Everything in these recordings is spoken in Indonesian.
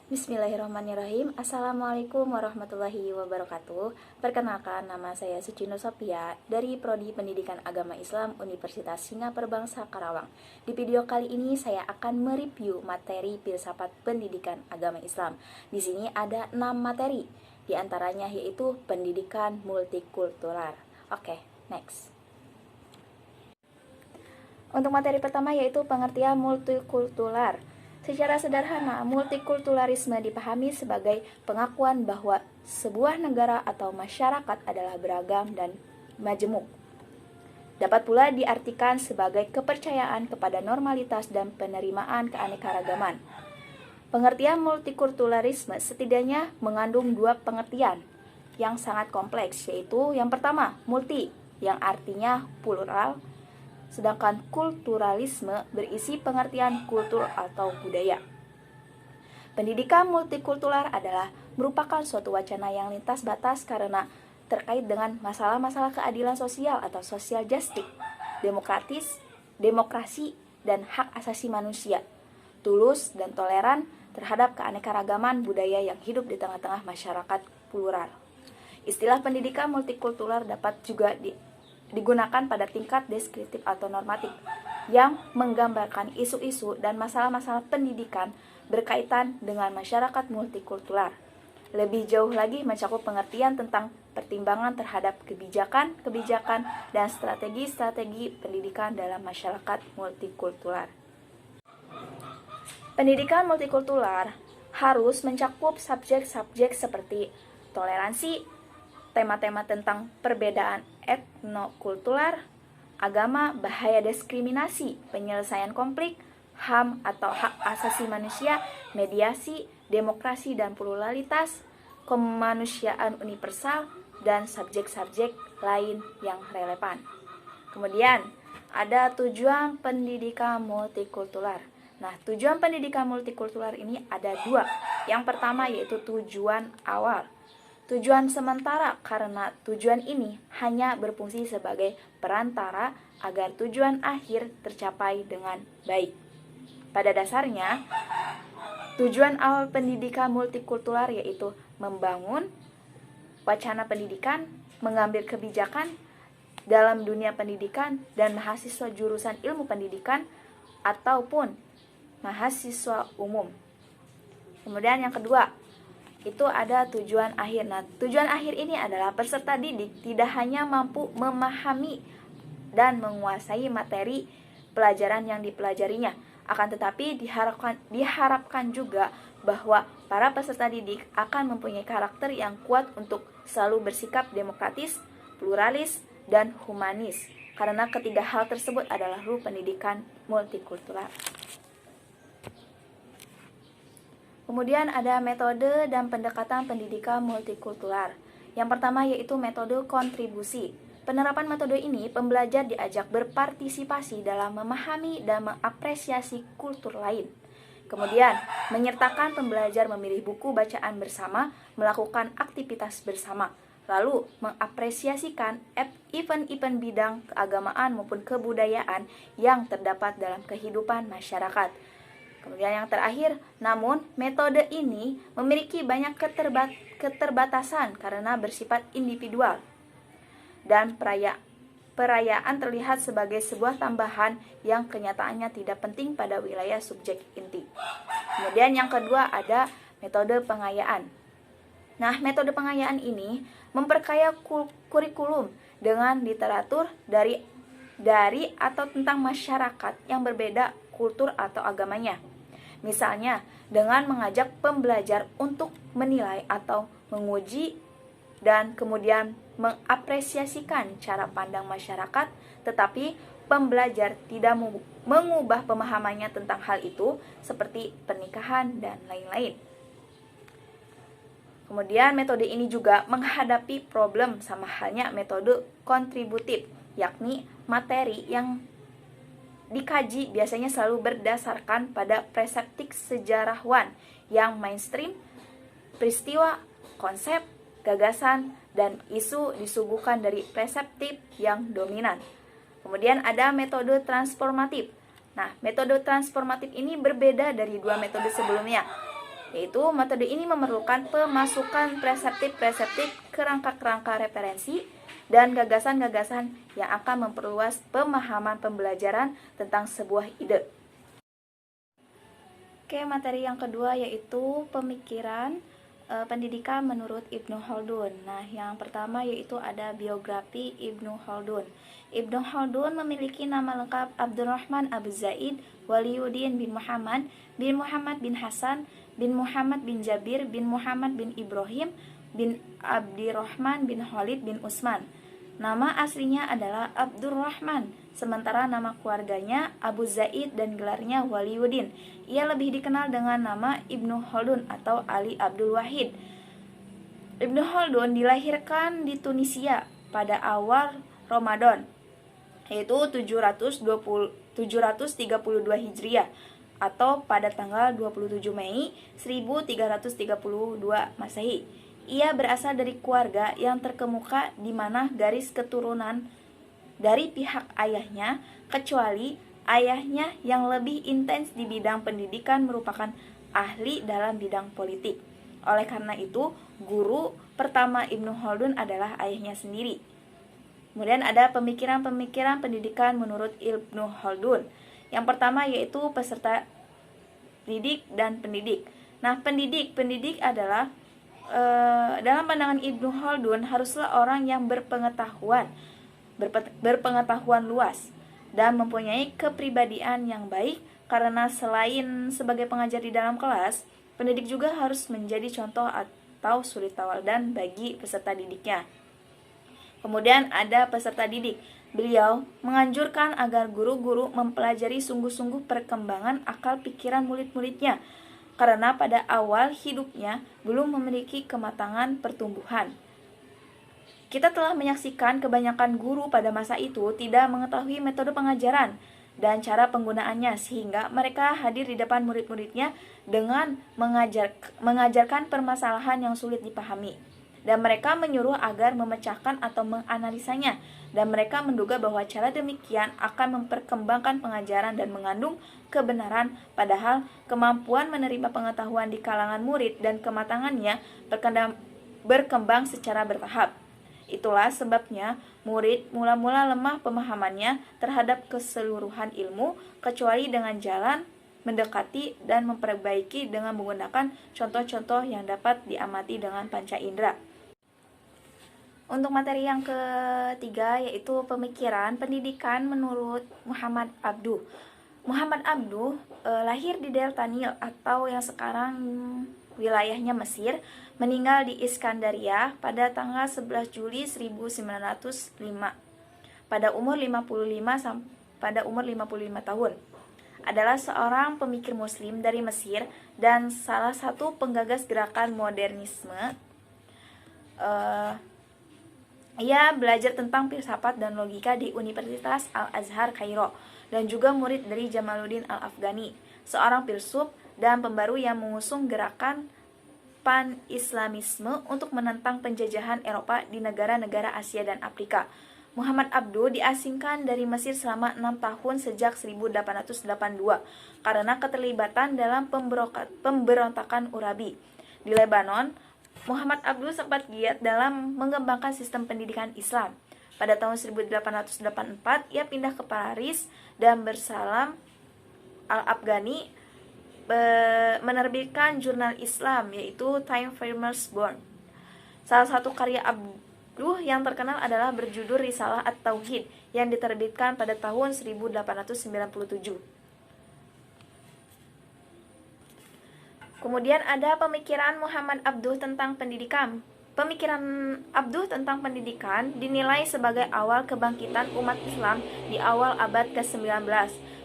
Bismillahirrahmanirrahim. Assalamualaikum warahmatullahi wabarakatuh. Perkenalkan, nama saya Sucino Sophia dari Prodi Pendidikan Agama Islam Universitas Singapura Bangsa Karawang. Di video kali ini saya akan mereview materi filsafat pendidikan agama Islam. Di sini ada 6 materi, di antaranya yaitu pendidikan multikultural. Oke, next. Untuk materi pertama yaitu pengertian multikultural. Secara sederhana, multikulturalisme dipahami sebagai pengakuan bahwa sebuah negara atau masyarakat adalah beragam dan majemuk. Dapat pula diartikan sebagai kepercayaan kepada normalitas dan penerimaan keanekaragaman. Pengertian multikulturalisme setidaknya mengandung 2 pengertian yang sangat kompleks, yaitu yang pertama, multi, yang artinya plural, sedangkan kulturalisme berisi pengertian kultur atau budaya. Pendidikan multikultural adalah merupakan suatu wacana yang lintas batas karena terkait dengan masalah-masalah keadilan sosial atau social justice, demokrasi, dan hak asasi manusia, tulus dan toleran terhadap keanekaragaman budaya yang hidup di tengah-tengah masyarakat plural. Istilah pendidikan multikultural dapat juga digunakan pada tingkat deskriptif atau normatif yang menggambarkan isu-isu dan masalah-masalah pendidikan berkaitan dengan masyarakat multikultural. Lebih jauh lagi mencakup pengertian tentang pertimbangan terhadap kebijakan dan strategi-strategi pendidikan dalam masyarakat multikultural. Pendidikan multikultural harus mencakup subjek-subjek seperti toleransi, tema-tema tentang perbedaan etnokultural, agama, bahaya diskriminasi, penyelesaian konflik, HAM atau hak asasi manusia, mediasi, demokrasi dan pluralitas, kemanusiaan universal, dan subjek-subjek lain yang relevan. Kemudian, ada tujuan pendidikan multikultural. Nah, tujuan pendidikan multikultural ini ada 2. Yang pertama yaitu tujuan awal. Tujuan sementara karena tujuan ini hanya berfungsi sebagai perantara agar tujuan akhir tercapai dengan baik. Pada dasarnya, tujuan awal pendidikan multikultural yaitu membangun wacana pendidikan, mengambil kebijakan dalam dunia pendidikan dan mahasiswa jurusan ilmu pendidikan ataupun mahasiswa umum. Kemudian yang kedua, itu ada tujuan akhir. Nah, tujuan akhir ini adalah peserta didik tidak hanya mampu memahami dan menguasai materi pelajaran yang dipelajarinya, akan tetapi diharapkan juga bahwa para peserta didik akan mempunyai karakter yang kuat untuk selalu bersikap demokratis, pluralis, dan humanis. Karena ketiga hal tersebut adalah ruh pendidikan multikultural. Kemudian ada metode dan pendekatan pendidikan multikultural. Yang pertama yaitu metode kontribusi. Penerapan metode ini, pembelajar diajak berpartisipasi dalam memahami dan mengapresiasi kultur lain. Kemudian, menyertakan pembelajar memilih buku bacaan bersama, melakukan aktivitas bersama, lalu mengapresiasikan event-event bidang keagamaan maupun kebudayaan yang terdapat dalam kehidupan masyarakat. Kemudian yang terakhir, namun metode ini memiliki banyak keterbatasan karena bersifat individual dan perayaan terlihat sebagai sebuah tambahan yang kenyataannya tidak penting pada wilayah subjek inti. Kemudian yang kedua ada metode pengayaan. Nah, metode pengayaan ini memperkaya kurikulum dengan literatur dari atau tentang masyarakat yang berbeda kultur atau agamanya. Misalnya, dengan mengajak pembelajar untuk menilai atau menguji dan kemudian mengapresiasikan cara pandang masyarakat, tetapi pembelajar tidak mengubah pemahamannya tentang hal itu seperti pernikahan dan lain-lain. Kemudian metode ini juga menghadapi problem sama halnya metode kontributif, yakni materi yang dikaji biasanya selalu berdasarkan pada perseptik sejarawan yang mainstream, peristiwa, konsep, gagasan, dan isu disuguhkan dari perseptif yang dominan. Kemudian ada metode transformatif. Nah, metode transformatif ini berbeda dari 2 metode sebelumnya. yaitu metode ini memerlukan pemasukan preseptif-preseptif, kerangka-kerangka referensi, dan gagasan-gagasan yang akan memperluas pemahaman pembelajaran tentang sebuah ide. Oke, materi yang kedua yaitu pemikiran pendidikan menurut Ibnu Khaldun. Nah, yang pertama yaitu ada biografi Ibnu Khaldun. Ibnu Khaldun memiliki nama lengkap Abdurrahman Abu Zaid Waliyuddin bin Muhammad bin Hasan bin Muhammad bin Jabir bin Muhammad bin Ibrahim bin Abdirrahman bin Khalid bin Utsman. Nama aslinya adalah Abdurrahman, sementara nama keluarganya Abu Zaid dan gelarnya Waliyuddin. Ia lebih dikenal dengan nama Ibnu Khaldun atau Ali Abdul Wahid. Ibnu Khaldun dilahirkan di Tunisia pada awal Ramadan, yaitu 732 Hijriah atau pada tanggal 27 Mei 1332 Masehi. Ia berasal dari keluarga yang terkemuka di mana garis keturunan dari pihak ayahnya, kecuali ayahnya yang lebih intens di bidang pendidikan merupakan ahli dalam bidang politik. Oleh karena itu, guru pertama Ibnu Khaldun adalah ayahnya sendiri. Kemudian ada pemikiran-pemikiran pendidikan menurut Ibnu Khaldun. Yang pertama yaitu peserta didik dan pendidik. Nah, pendidik adalah dalam pandangan Ibnu Khaldun haruslah orang yang berpengetahuan luas dan mempunyai kepribadian yang baik, karena selain sebagai pengajar di dalam kelas, pendidik juga harus menjadi contoh atau suri tauladan bagi peserta didiknya. Kemudian ada peserta didik. Beliau menganjurkan agar guru-guru mempelajari sungguh-sungguh perkembangan akal pikiran murid-muridnya, karena pada awal hidupnya belum memiliki kematangan pertumbuhan. Kita telah menyaksikan kebanyakan guru pada masa itu tidak mengetahui metode pengajaran dan cara penggunaannya, sehingga mereka hadir di depan murid-muridnya dengan mengajarkan permasalahan yang sulit dipahami. Dan mereka menyuruh agar memecahkan atau menganalisanya, dan mereka menduga bahwa cara demikian akan memperkembangkan pengajaran dan mengandung kebenaran, padahal kemampuan menerima pengetahuan di kalangan murid dan kematangannya berkembang secara bertahap. Itulah sebabnya murid mula-mula lemah pemahamannya terhadap keseluruhan ilmu, kecuali dengan jalan mendekati dan memperbaiki dengan menggunakan contoh-contoh yang dapat diamati dengan panca indera. Untuk materi yang ketiga yaitu pemikiran pendidikan menurut Muhammad Abduh. Muhammad Abduh lahir di Delta Nil atau yang sekarang wilayahnya Mesir, meninggal di Iskandaria pada tanggal 11 Juli 1905 pada umur 55 tahun. Adalah seorang pemikir muslim dari Mesir dan salah satu penggagas gerakan modernisme. Ia belajar tentang filsafat dan logika di Universitas Al-Azhar Kairo dan juga murid dari Jamaluddin Al-Afghani, seorang filsuf dan pembaru yang mengusung gerakan pan-islamisme untuk menentang penjajahan Eropa di negara-negara Asia dan Afrika. Muhammad Abduh diasingkan dari Mesir selama 6 tahun sejak 1882 karena keterlibatan dalam pemberontakan Urabi. Di Lebanon, Muhammad Abduh sempat giat dalam mengembangkan sistem pendidikan Islam. Pada tahun 1884, ia pindah ke Paris dan bersalam Al-Afghani menerbitkan jurnal Islam yaitu Time Farmers Born. Salah satu karya Abduh yang terkenal adalah berjudul Risalah At-Tauhid yang diterbitkan pada tahun 1897. Kemudian ada pemikiran Muhammad Abduh tentang pendidikan. Pemikiran Abduh tentang pendidikan dinilai sebagai awal kebangkitan umat Islam di awal abad ke-19.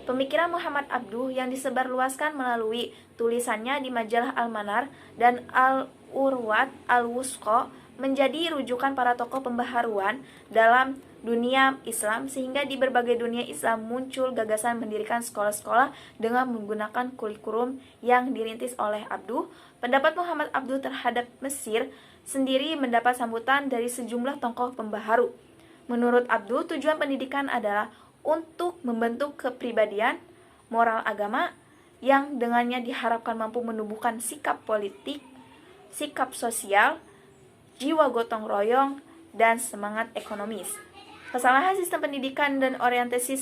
Pemikiran Muhammad Abduh yang disebarluaskan melalui tulisannya di majalah Al-Manar dan Al-Urwat Al-Wusqa menjadi rujukan para tokoh pembaharuan dalam dunia Islam, sehingga di berbagai dunia Islam muncul gagasan mendirikan sekolah-sekolah dengan menggunakan kurikulum yang dirintis oleh Abduh. Pendapat Muhammad Abduh terhadap Mesir sendiri mendapat sambutan dari sejumlah tokoh pembaharu. Menurut Abduh, tujuan pendidikan adalah untuk membentuk kepribadian, moral agama, yang dengannya diharapkan mampu menumbuhkan sikap politik, sikap sosial, jiwa gotong royong, dan semangat ekonomis. Kesalahan sistem pendidikan dan orientasi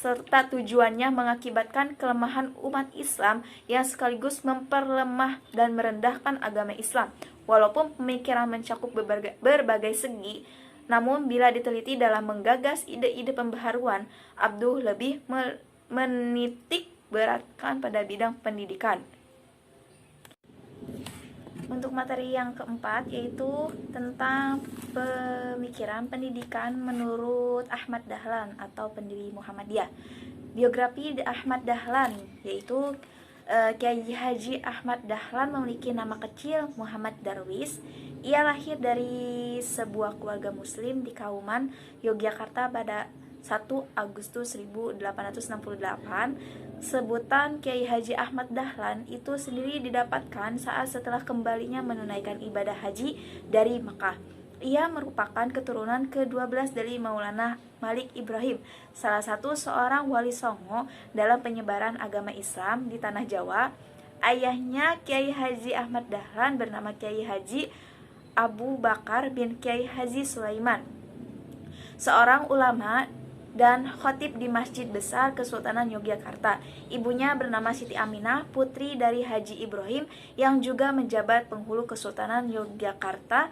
serta tujuannya mengakibatkan kelemahan umat Islam yang sekaligus memperlemah dan merendahkan agama Islam. Walaupun pemikiran mencakup berbagai segi, namun bila diteliti dalam menggagas ide-ide pembaharuan, Abduh lebih menitik beratkan pada bidang pendidikan. Untuk materi yang keempat yaitu tentang pemikiran pendidikan menurut Ahmad Dahlan atau pendiri Muhammadiyah. Biografi Ahmad Dahlan yaitu Kiai Haji Ahmad Dahlan memiliki nama kecil Muhammad Darwis. Ia lahir dari sebuah keluarga muslim di Kauman, Yogyakarta pada 1 Agustus 1868. Sebutan Kiai Haji Ahmad Dahlan itu sendiri didapatkan saat setelah kembalinya menunaikan ibadah haji dari Mekah. Ia merupakan keturunan ke-12 dari Maulana Malik Ibrahim, salah satu seorang wali songo dalam penyebaran agama Islam di tanah Jawa. Ayahnya Kiai Haji Ahmad Dahlan bernama Kiai Haji Abu Bakar bin Kiai Haji Sulaiman, seorang ulama dan khotib di Masjid Besar Kesultanan Yogyakarta. Ibunya bernama Siti Aminah, putri dari Haji Ibrahim yang juga menjabat penghulu Kesultanan Yogyakarta,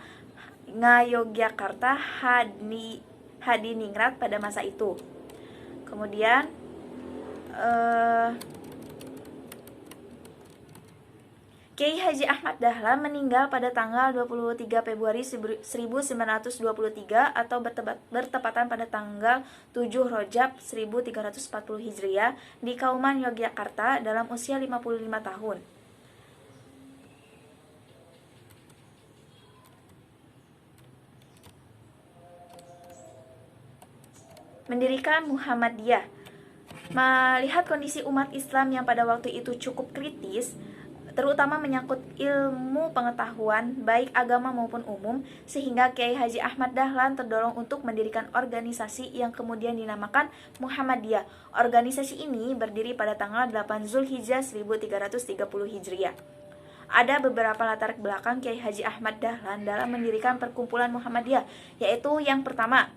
Ngayogyakarta Hadiningrat pada masa itu. Kemudian Kiai Haji Ahmad Dahlan meninggal pada tanggal 23 Februari 1923 atau bertepatan pada tanggal 7 Rajab 1340 Hijriah di Kauman, Yogyakarta dalam usia 55 tahun. Mendirikan Muhammadiyah. Melihat kondisi umat Islam yang pada waktu itu cukup kritis, terutama menyangkut ilmu pengetahuan baik agama maupun umum, sehingga Kiai Haji Ahmad Dahlan terdorong untuk mendirikan organisasi yang kemudian dinamakan Muhammadiyah. Organisasi ini berdiri pada tanggal 8 Zulhijjah 1330 Hijriah. Ada beberapa latar belakang Kiai Haji Ahmad Dahlan dalam mendirikan perkumpulan Muhammadiyah, yaitu yang pertama,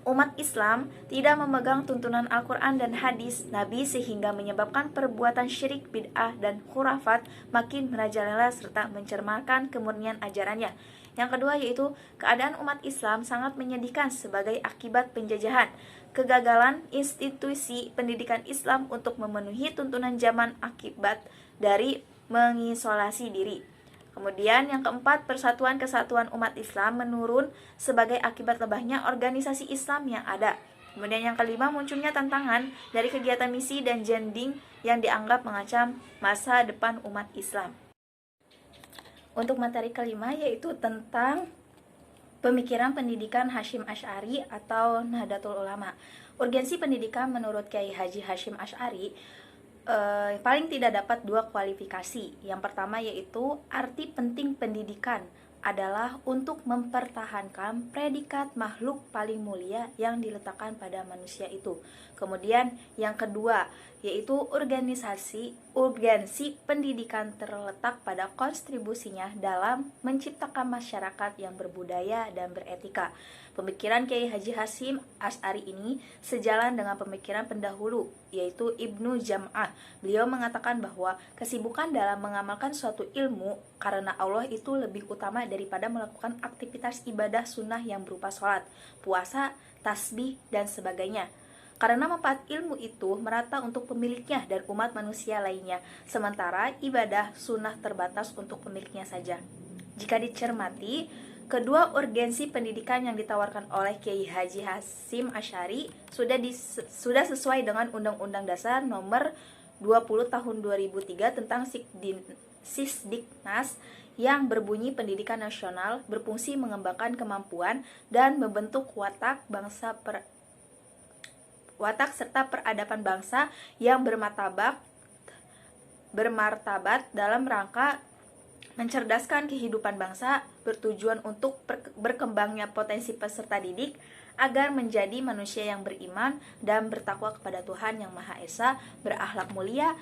umat Islam tidak memegang tuntunan Al-Quran dan hadis Nabi sehingga menyebabkan perbuatan syirik, bid'ah, dan khurafat makin merajalela serta mencermarkan kemurnian ajarannya. Yang kedua yaitu keadaan umat Islam sangat menyedihkan sebagai akibat penjajahan. Kegagalan institusi pendidikan Islam untuk memenuhi tuntunan zaman akibat dari mengisolasi diri. Kemudian yang keempat, persatuan kesatuan umat Islam menurun sebagai akibat lebahnya organisasi Islam yang ada. Kemudian yang kelima, munculnya tantangan dari kegiatan misi dan jending yang dianggap mengancam masa depan umat Islam. Untuk materi kelima yaitu tentang pemikiran pendidikan Hasyim Asy'ari atau Nahdlatul Ulama. Urgensi pendidikan menurut Kiai Haji Hasyim Asy'ari paling tidak dapat dua kualifikasi. Yang pertama yaitu arti penting pendidikan adalah untuk mempertahankan predikat makhluk paling mulia yang diletakkan pada manusia itu. Kemudian yang kedua yaitu urgensi pendidikan terletak pada kontribusinya dalam menciptakan masyarakat yang berbudaya dan beretika. Pemikiran Kiai Haji Hasyim Asy'ari ini sejalan dengan pemikiran pendahulu, yaitu Ibnu Jam'ah. Beliau mengatakan bahwa kesibukan dalam mengamalkan suatu ilmu karena Allah itu lebih utama daripada melakukan aktivitas ibadah sunnah yang berupa sholat, puasa, tasbih, dan sebagainya. Karena manfaat ilmu itu merata untuk pemiliknya dan umat manusia lainnya, sementara ibadah sunnah terbatas untuk pemiliknya saja. Jika dicermati, kedua urgensi pendidikan yang ditawarkan oleh Kiai Haji Hasyim Asy'ari sudah sesuai dengan Undang-Undang Dasar Nomor 20 Tahun 2003 tentang Sisdiknas yang berbunyi pendidikan nasional berfungsi mengembangkan kemampuan dan membentuk watak serta peradaban bangsa yang bermartabat dalam rangka mencerdaskan kehidupan bangsa, bertujuan untuk berkembangnya potensi peserta didik agar menjadi manusia yang beriman dan bertakwa kepada Tuhan Yang Maha Esa, berakhlak mulia,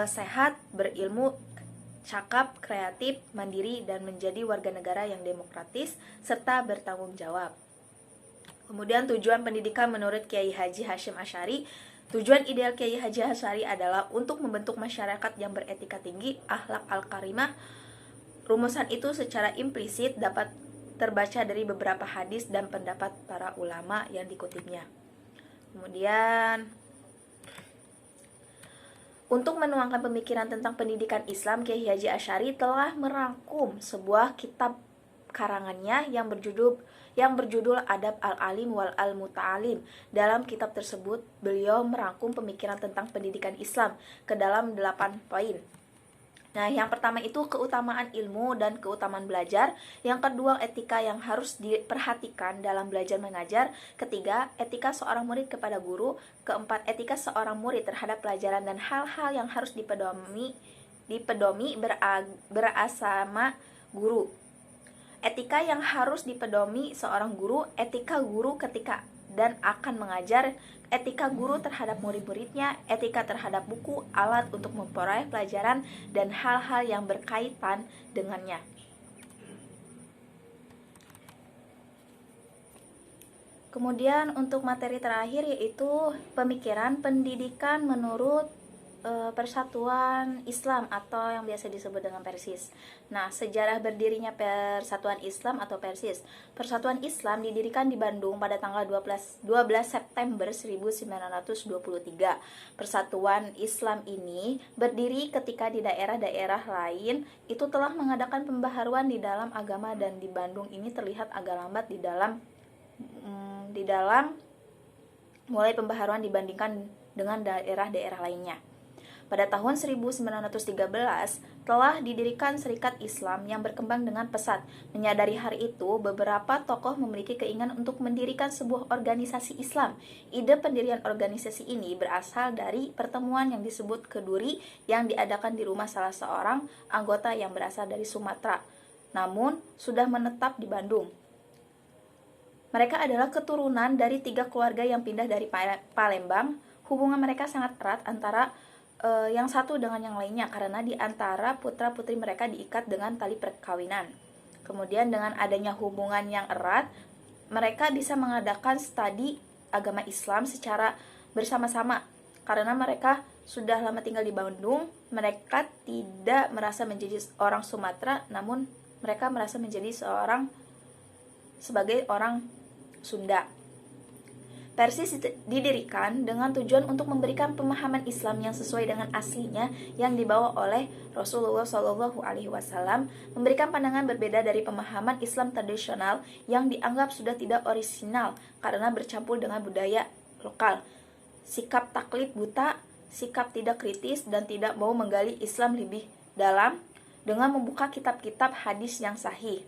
sehat, berilmu, cakap, kreatif, mandiri, dan menjadi warga negara yang demokratis serta bertanggung jawab. Kemudian tujuan pendidikan menurut Kiai Haji Hashim Asy'ari. Tujuan ideal Kiai Haji Asy'ari adalah untuk membentuk masyarakat yang beretika tinggi, akhlak al-karimah. Rumusan itu secara implisit dapat terbaca dari beberapa hadis dan pendapat para ulama yang dikutipnya. Kemudian untuk menuangkan pemikiran tentang pendidikan Islam, Kiai Haji Asy'ari telah merangkum sebuah kitab karangannya yang berjudul Adab al-Alim wal al-Muta'alim. Dalam kitab tersebut, beliau merangkum pemikiran tentang pendidikan Islam ke dalam 8 poin. Nah, yang pertama itu keutamaan ilmu dan keutamaan belajar. Yang kedua, etika yang harus diperhatikan dalam belajar mengajar. Ketiga, etika seorang murid kepada guru. Keempat, etika seorang murid terhadap pelajaran dan hal-hal yang harus dipedomi berasama guru. Etika yang harus dipedomi seorang guru, etika guru ketika dan akan mengajar, etika guru terhadap murid-muridnya, etika terhadap buku, alat untuk memperoleh pelajaran, dan hal-hal yang berkaitan dengannya. Kemudian untuk materi terakhir yaitu pemikiran pendidikan menurut Persatuan Islam atau yang biasa disebut dengan Persis. Nah, sejarah berdirinya Persatuan Islam atau Persis. Persatuan Islam didirikan di Bandung pada tanggal 12 September 1923. Persatuan Islam ini berdiri ketika di daerah-daerah lain itu telah mengadakan pembaharuan di dalam agama, dan di Bandung ini terlihat agak lambat di dalam mulai pembaharuan dibandingkan dengan daerah-daerah lainnya. Pada tahun 1913 telah didirikan Serikat Islam yang berkembang dengan pesat. Menyadari hari itu, beberapa tokoh memiliki keinginan untuk mendirikan sebuah organisasi Islam. Ide pendirian organisasi ini berasal dari pertemuan yang disebut Keduri yang diadakan di rumah salah seorang anggota yang berasal dari Sumatera, namun sudah menetap di Bandung. Mereka adalah keturunan dari 3 keluarga yang pindah dari Palembang. Hubungan mereka sangat erat antara yang satu dengan yang lainnya karena di antara putra-putri mereka diikat dengan tali perkawinan. Kemudian dengan adanya hubungan yang erat, mereka bisa mengadakan studi agama Islam secara bersama-sama. Karena mereka sudah lama tinggal di Bandung, mereka tidak merasa menjadi orang Sumatera, namun mereka merasa menjadi sebagai orang Sunda. Persis didirikan dengan tujuan untuk memberikan pemahaman Islam yang sesuai dengan aslinya yang dibawa oleh Rasulullah SAW, memberikan pandangan berbeda dari pemahaman Islam tradisional yang dianggap sudah tidak orisinal karena bercampur dengan budaya lokal, sikap taklid buta, sikap tidak kritis, dan tidak mau menggali Islam lebih dalam dengan membuka kitab-kitab hadis yang sahih.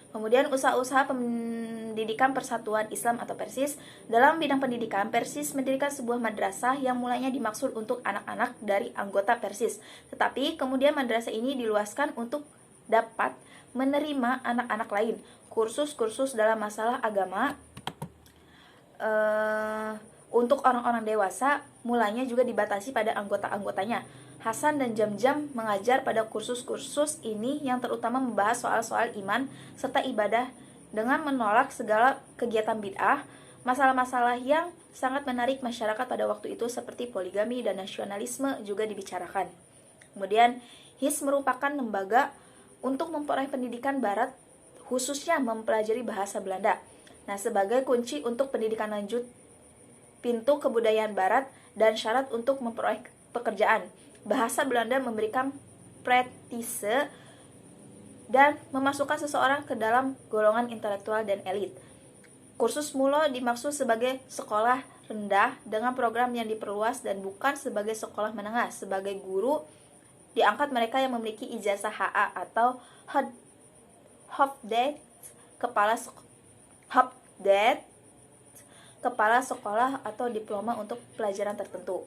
Kemudian usaha-usaha pendidikan Persatuan Islam atau Persis. Dalam bidang pendidikan, Persis mendirikan sebuah madrasah yang mulanya dimaksud untuk anak-anak dari anggota Persis. Tetapi kemudian madrasah ini diluaskan untuk dapat menerima anak-anak lain. Kursus-kursus dalam masalah agama untuk orang-orang dewasa mulanya juga dibatasi pada anggota-anggotanya. Hasan dan Jam-Jam mengajar pada kursus-kursus ini yang terutama membahas soal-soal iman serta ibadah dengan menolak segala kegiatan bid'ah. Masalah-masalah yang sangat menarik masyarakat pada waktu itu seperti poligami dan nasionalisme juga dibicarakan. Kemudian HIS merupakan lembaga untuk memperoleh pendidikan barat, khususnya mempelajari bahasa Belanda. Nah, sebagai kunci untuk pendidikan lanjut, pintu kebudayaan barat, dan syarat untuk memperoleh pekerjaan. Bahasa Belanda memberikan prestige dan memasukkan seseorang ke dalam golongan intelektual dan elit. Kursus mulo dimaksud sebagai sekolah rendah dengan program yang diperluas dan bukan sebagai sekolah menengah. Sebagai guru diangkat mereka yang memiliki ijazah HA atau Hofdet, kepala sekolah atau diploma untuk pelajaran tertentu.